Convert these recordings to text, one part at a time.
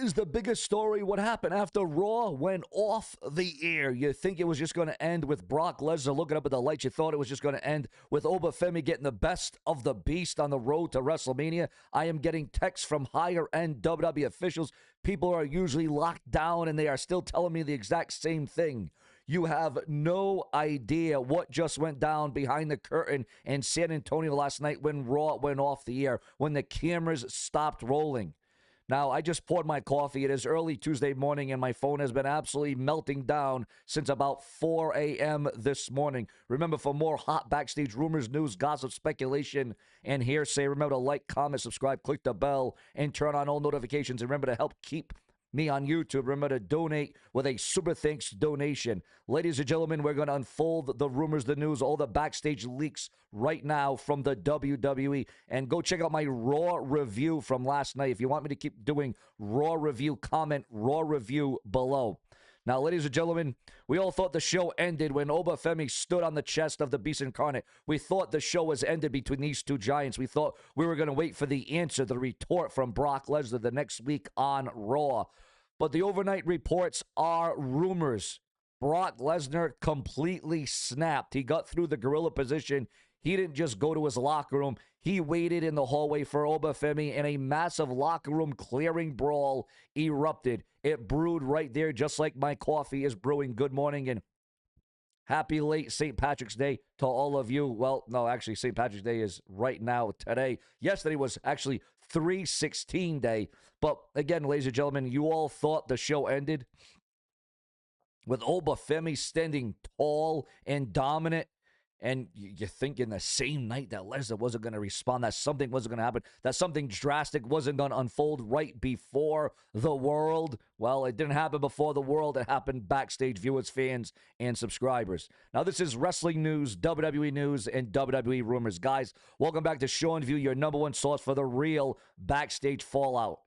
is the biggest story. What happened after Raw went off the air? You think it was just going to end with Brock Lesnar looking up at the lights. You thought it was just going to end with Oba Femi getting the best of the beast on the road to WrestleMania. I am getting texts from higher-end WWE officials. People are usually locked down, and they are still telling me the exact same thing. You have no idea what just went down behind the curtain in San Antonio last night when Raw went off the air, when the cameras stopped rolling. Now, I just poured my coffee. It is early Tuesday morning, and my phone has been absolutely melting down since about 4 a.m. this morning. Remember, for more hot backstage rumors, news, gossip, speculation, and hearsay, remember to like, comment, subscribe, click the bell, and turn on all notifications. And remember to help keep me on YouTube. Remember to donate with a super thanks donation. Ladies and gentlemen, we're going to unfold the rumors, the news, all the backstage leaks right now from the WWE. And go check out my Raw review from last night. If you want me to keep doing Raw review, comment Raw review below. Now, ladies and gentlemen, we all thought the show ended when Oba Femi stood on the chest of the Beast Incarnate. We thought the show was ended between these two giants. We thought we were going to wait for the answer, the retort from Brock Lesnar the next week on Raw. But the overnight reports are rumors. Brock Lesnar completely snapped. He got through the gorilla position. He didn't just go to his locker room. He waited in the hallway for Oba Femi, and a massive locker room clearing brawl erupted. It brewed right there, just like my coffee is brewing. Good morning and happy late St. Patrick's Day to all of you. Well, no, actually, St. Patrick's Day is right now, today. Yesterday was actually 3/16 day. But again, ladies and gentlemen, you all thought the show ended with Oba Femi standing tall and dominant. And you think in the same night that Lesnar wasn't going to respond, that something wasn't going to happen, that something drastic wasn't going to unfold right before the world. Well, it didn't happen before the world. It happened backstage, viewers, fans, and subscribers. Now, this is wrestling news, WWE news, and WWE rumors. Guys, welcome back to SeanzViewent, your number one source for the real backstage fallout.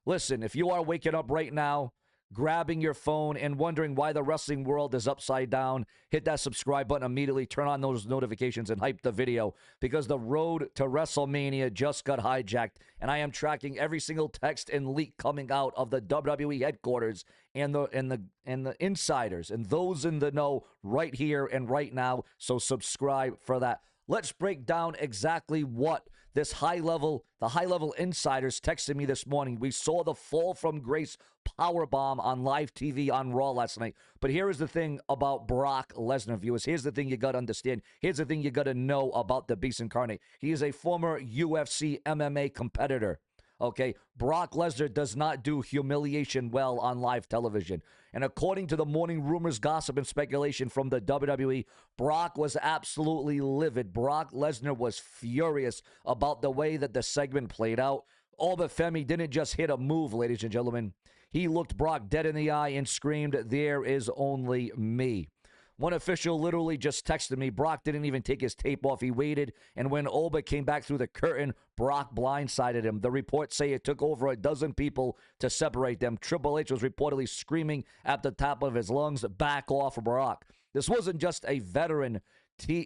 Listen, if you are waking up right now, grabbing your phone and wondering why the wrestling world is upside down, hit that subscribe button immediately, turn on those notifications, and hype the video, because the road to WrestleMania just got hijacked, and I am tracking every single text and leak coming out of the WWE headquarters and the insiders and those in the know right here and right now. So subscribe for that. Let's break down exactly what the high-level insiders texted me this morning. We saw the fall from grace powerbomb on live TV on Raw last night. But here is the thing about Brock Lesnar, viewers. Here's the thing you got to understand. Here's the thing you got to know about the Beast Incarnate. He is a former UFC MMA competitor. Okay, Brock Lesnar does not do humiliation well on live television. And according to the morning rumors, gossip, and speculation from the WWE, Brock was absolutely livid. Brock Lesnar was furious about the way that the segment played out. Oba Femi didn't just hit a move, ladies and gentlemen. He looked Brock dead in the eye and screamed, "There is only me." One official literally just texted me, Brock didn't even take his tape off. He waited, and when Oba came back through the curtain, Brock blindsided him. The reports say it took over a dozen people to separate them. Triple H was reportedly screaming at the top of his lungs, "Back off, Brock." This wasn't just a veteran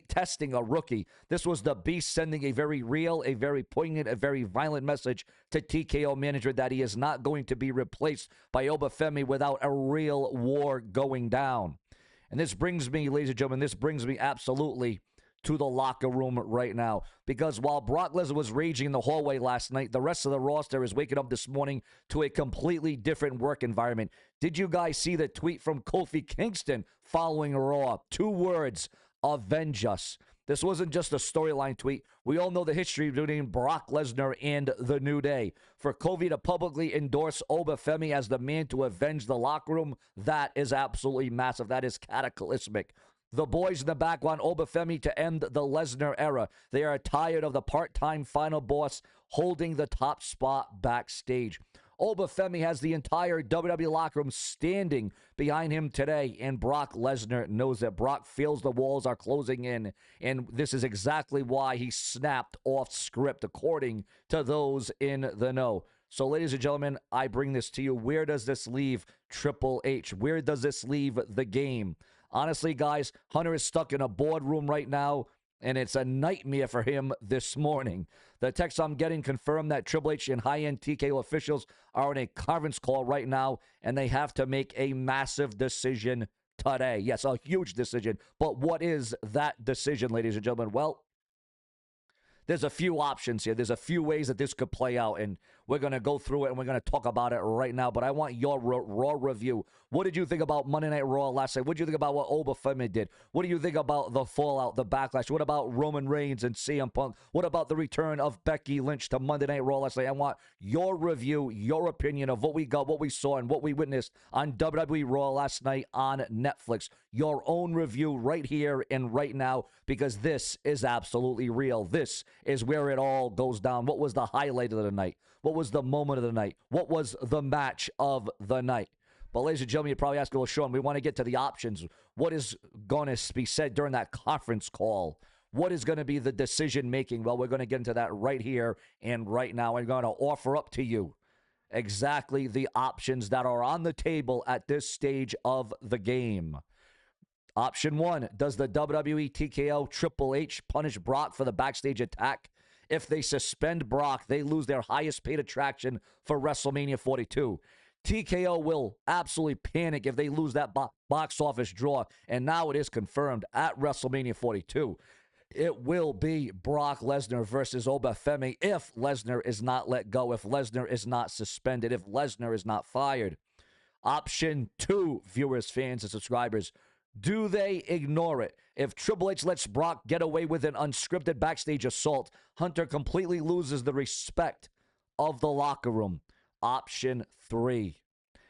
testing a rookie. This was the Beast sending a very real, a very poignant, a very violent message to TKO management that he is not going to be replaced by Oba Femi without a real war going down. And this brings me, ladies and gentlemen, this brings me absolutely to the locker room right now. Because while Brock Lesnar was raging in the hallway last night, the rest of the roster is waking up this morning to a completely different work environment. Did you guys see the tweet from Kofi Kingston following Raw? 2 words, Avenge Us. This wasn't just a storyline tweet. We all know the history between Brock Lesnar and The New Day. For Kofi to publicly endorse Oba Femi as the man to avenge the locker room, that is absolutely massive. That is cataclysmic. The boys in the back want Oba Femi to end the Lesnar era. They are tired of the part-time final boss holding the top spot backstage. Oba Femi has the entire WWE locker room standing behind him today, and Brock Lesnar knows that. Brock feels the walls are closing in, and this is exactly why he snapped off script, according to those in the know. So, ladies and gentlemen, I bring this to you. Where does this leave Triple H? Where does this leave the game? Honestly, guys, Hunter is stuck in a boardroom right now, And it's a nightmare for him this morning. The text I'm getting confirmed that Triple H and high-end TKO officials are in a conference call right now, and they have to make a massive decision today. Yes, a huge decision. But what is that decision, ladies and gentlemen? Well, there's a few options here. There's a few ways that this could play out, and we're going to go through it, and we're going to talk about it right now. But I want your Raw review. What did you think about Monday Night Raw last night? What did you think about what Oba Femi did? What do you think about the fallout, the backlash? What about Roman Reigns and CM Punk? What about the return of Becky Lynch to Monday Night Raw last night? I want your review, your opinion of what we got, what we saw, and what we witnessed on WWE Raw last night on Netflix. Your own review right here and right now, because this is absolutely real. This is where it all goes down. What was the highlight of the night? What was the moment of the night? What was the match of the night? But ladies and gentlemen, you're probably asking, well, Sean, we want to get to the options. What is going to be said during that conference call? What is going to be the decision making? Well, we're going to get into that right here and right now. I'm going to offer up to you exactly the options that are on the table at this stage of the game. Option 1, does the WWE TKO Triple H punish Brock for the backstage attack? If they suspend Brock, they lose their highest paid attraction for WrestleMania 42. TKO will absolutely panic if they lose that box office draw, and now it is confirmed at WrestleMania 42. It will be Brock Lesnar versus Oba Femi if Lesnar is not let go, if Lesnar is not suspended, if Lesnar is not fired. Option 2, viewers, fans, and subscribers, do they ignore it? If Triple H lets Brock get away with an unscripted backstage assault, Hunter completely loses the respect of the locker room. Option 3,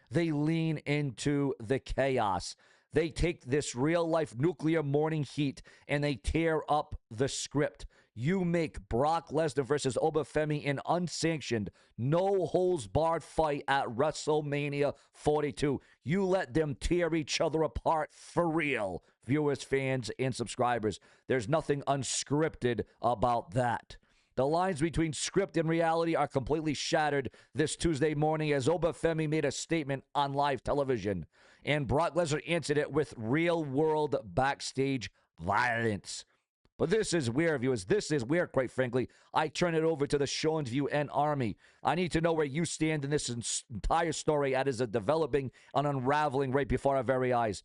they lean into the chaos. They take this real-life nuclear morning heat and they tear up the script. You make Brock Lesnar versus Oba Femi an unsanctioned, no-holds-barred fight at WrestleMania 42. You let them tear each other apart for real, viewers, fans, and subscribers. There's nothing unscripted about that. The lines between script and reality are completely shattered this Tuesday morning as Oba Femi made a statement on live television, and Brock Lesnar answered it with real-world backstage violence. But this is where, viewers, this is where, quite frankly, I turn it over to the SeanzViewent Army. I need to know where you stand in this entire story as is developing and unraveling right before our very eyes.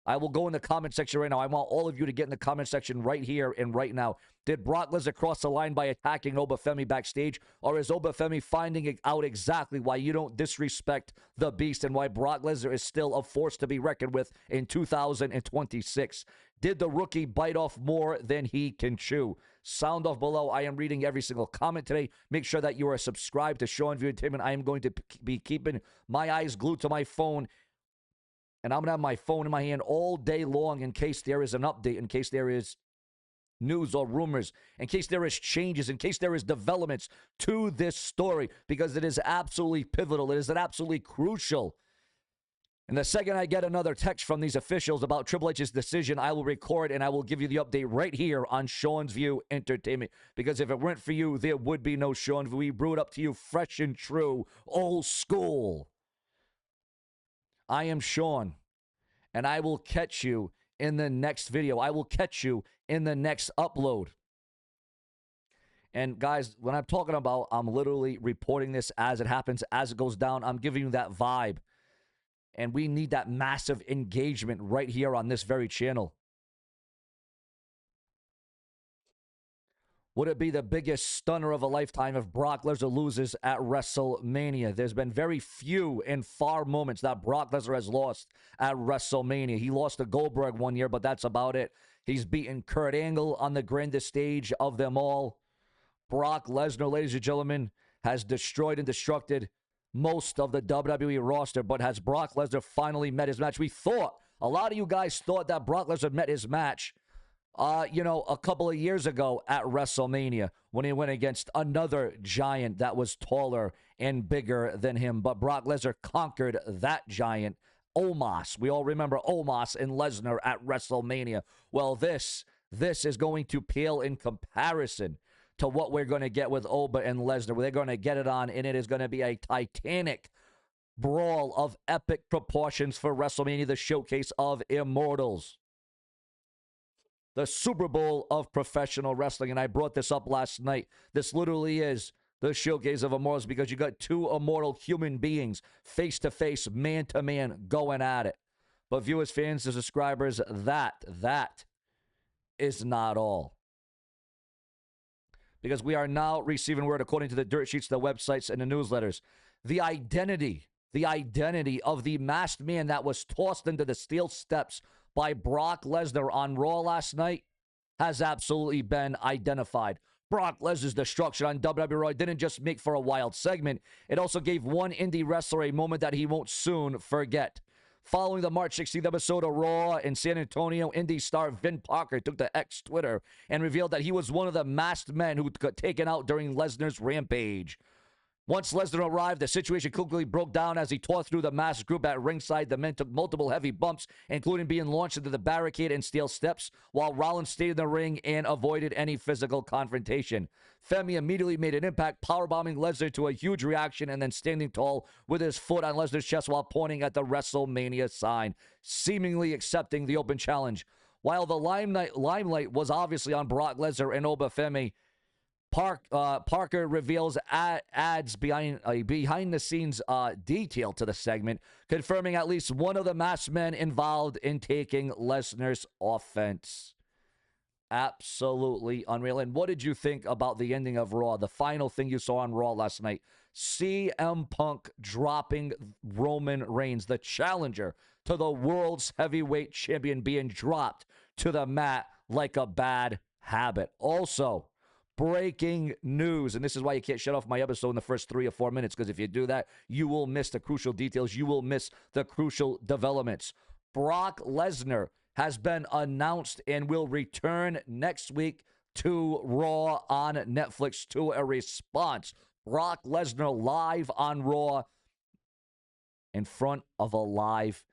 I will go in the comment section right now. I want all of you to get in the comment section right here and right now. Did Brock Lesnar cross the line by attacking Oba Femi backstage? Or is Oba Femi finding out exactly why you don't disrespect the beast and why Brock Lesnar is still a force to be reckoned with in 2026? Did the rookie bite off more than he can chew? Sound off below. I am reading every single comment today. Make sure that you are subscribed to SeanzViewent Entertainment. I am going to be keeping my eyes glued to my phone, and I'm going to have my phone in my hand all day long in case there is an update, in case there is news or rumors, in case there is changes, in case there is developments to this story, because it is absolutely pivotal. It is absolutely crucial. And the second I get another text from these officials about Triple H's decision, I will record and I will give you the update right here on SeanzViewent Entertainment. Because if it weren't for you, there would be no Sean. We brew it up to you fresh and true, old school. I am Sean, and I will catch you in the next video. I will catch you in the next upload. And guys, when I'm talking about, I'm literally reporting this as it happens, as it goes down. I'm giving you that vibe. And we need that massive engagement right here on this very channel. Would it be the biggest stunner of a lifetime if Brock Lesnar loses at WrestleMania? There's been very few and far moments that Brock Lesnar has lost at WrestleMania. He lost to Goldberg one year, but that's about it. He's beaten Kurt Angle on the grandest stage of them all. Brock Lesnar, ladies and gentlemen, has destroyed and destructed most of the WWE roster, but has Brock Lesnar finally met his match? We thought, a lot of you guys thought that Brock Lesnar met his match, a couple of years ago at WrestleMania when he went against another giant that was taller and bigger than him. But Brock Lesnar conquered that giant, Omos. We all remember Omos and Lesnar at WrestleMania. Well, this is going to pale in comparison to what we're going to get with Oba and Lesnar. They're going to get it on, and it is going to be a titanic brawl of epic proportions for WrestleMania, the showcase of immortals. the Super Bowl of professional wrestling. And I brought this up last night. This literally is the showcase of immortals because you got two immortal human beings face to face, man to man, going at it. But viewers, fans, and subscribers, that is not all. Because we are now receiving word, according to the dirt sheets, the websites, and the newsletters, the identity of the masked man that was tossed into the steel steps by Brock Lesnar on Raw last night has absolutely been identified. Brock Lesnar's destruction on WWE Raw didn't just make for a wild segment. It also gave one indie wrestler a moment that he won't soon forget. Following the March 16th episode of Raw in San Antonio, indie star Vin Parker took to X Twitter and revealed that he was one of the masked men who got taken out during Lesnar's rampage. Once Lesnar arrived, the situation quickly broke down as he tore through the masked group at ringside. The men took multiple heavy bumps, including being launched into the barricade and steel steps, while Rollins stayed in the ring and avoided any physical confrontation. Femi immediately made an impact, powerbombing Lesnar to a huge reaction and then standing tall with his foot on Lesnar's chest while pointing at the WrestleMania sign, seemingly accepting the open challenge. While the limelight was obviously on Brock Lesnar and Oba Femi, Parker reveals adds behind-the-scenes detail to the segment, confirming at least one of the masked men involved in taking Lesnar's offense. Absolutely unreal. And what did you think about the ending of Raw, the final thing you saw on Raw last night? CM Punk dropping Roman Reigns, the challenger to the world's heavyweight champion, being dropped to the mat like a bad habit. Also, breaking news, and this is why you can't shut off my episode in the first 3 or 4 minutes, because if you do that, you will miss the crucial details. You will miss the crucial developments. Brock Lesnar has been announced and will return next week to Raw on Netflix to a response. Brock Lesnar live on Raw in front of a live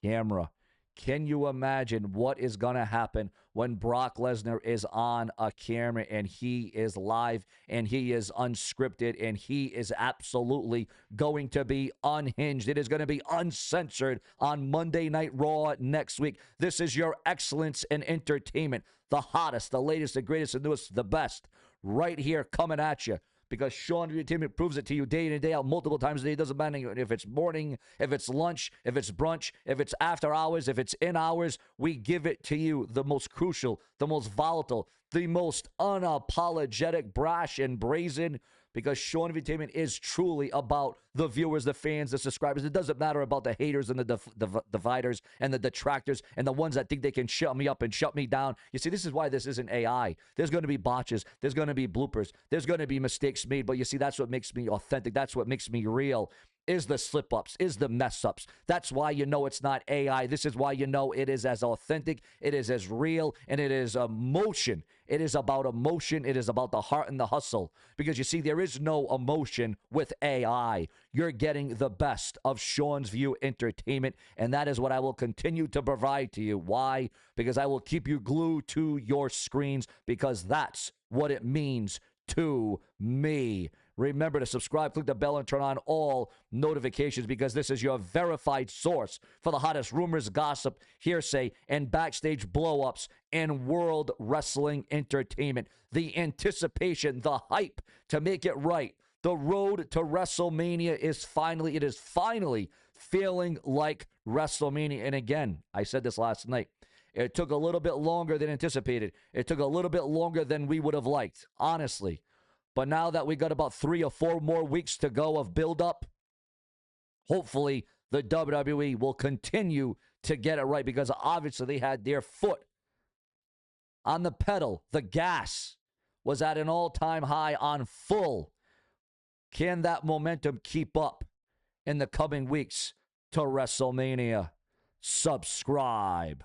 camera. Can you imagine what is going to happen when Brock Lesnar is on a camera and he is live and he is unscripted and he is absolutely going to be unhinged? It is going to be uncensored on Monday Night Raw next week. This is your excellence in entertainment. The hottest, the latest, the greatest, the newest, the best. Right here coming at you. Because Sean Entertainment proves it to you day in and day out, multiple times a day. It doesn't matter if it's morning, if it's lunch, if it's brunch, if it's after hours, if it's in hours. We give it to you, the most crucial, the most volatile, the most unapologetic, brash, and brazen. Because Sean Entertainment is truly about the viewers, the fans, the subscribers. It doesn't matter about the haters and the dividers and the detractors and the ones that think they can shut me up and shut me down. You see, this is why this isn't AI. There's going to be botches. There's going to be bloopers. There's going to be mistakes made. But you see, that's what makes me authentic. That's what makes me real. Is the slip-ups, is the mess-ups. That's why you know it's not AI. This is why you know it is as authentic, it is as real, and it is emotion. It is about emotion. It is about the heart and the hustle. Because you see, there is no emotion with AI. You're getting the best of Sean's View Entertainment, and that is what I will continue to provide to you. Why? Because I will keep you glued to your screens, because that's what it means to me. Remember to subscribe, click the bell, and turn on all notifications, because this is your verified source for the hottest rumors, gossip, hearsay, and backstage blow-ups in world wrestling entertainment. The anticipation, the hype to make it right. The road to WrestleMania is finally feeling like WrestleMania. And again, I said this last night. It took a little bit longer than anticipated. It took a little bit longer than we would have liked, honestly. But now that we got about 3 or 4 more weeks to go of build-up, hopefully the WWE will continue to get it right, because obviously they had their foot on the pedal. The gas was at an all-time high on full. Can that momentum keep up in the coming weeks to WrestleMania? Subscribe.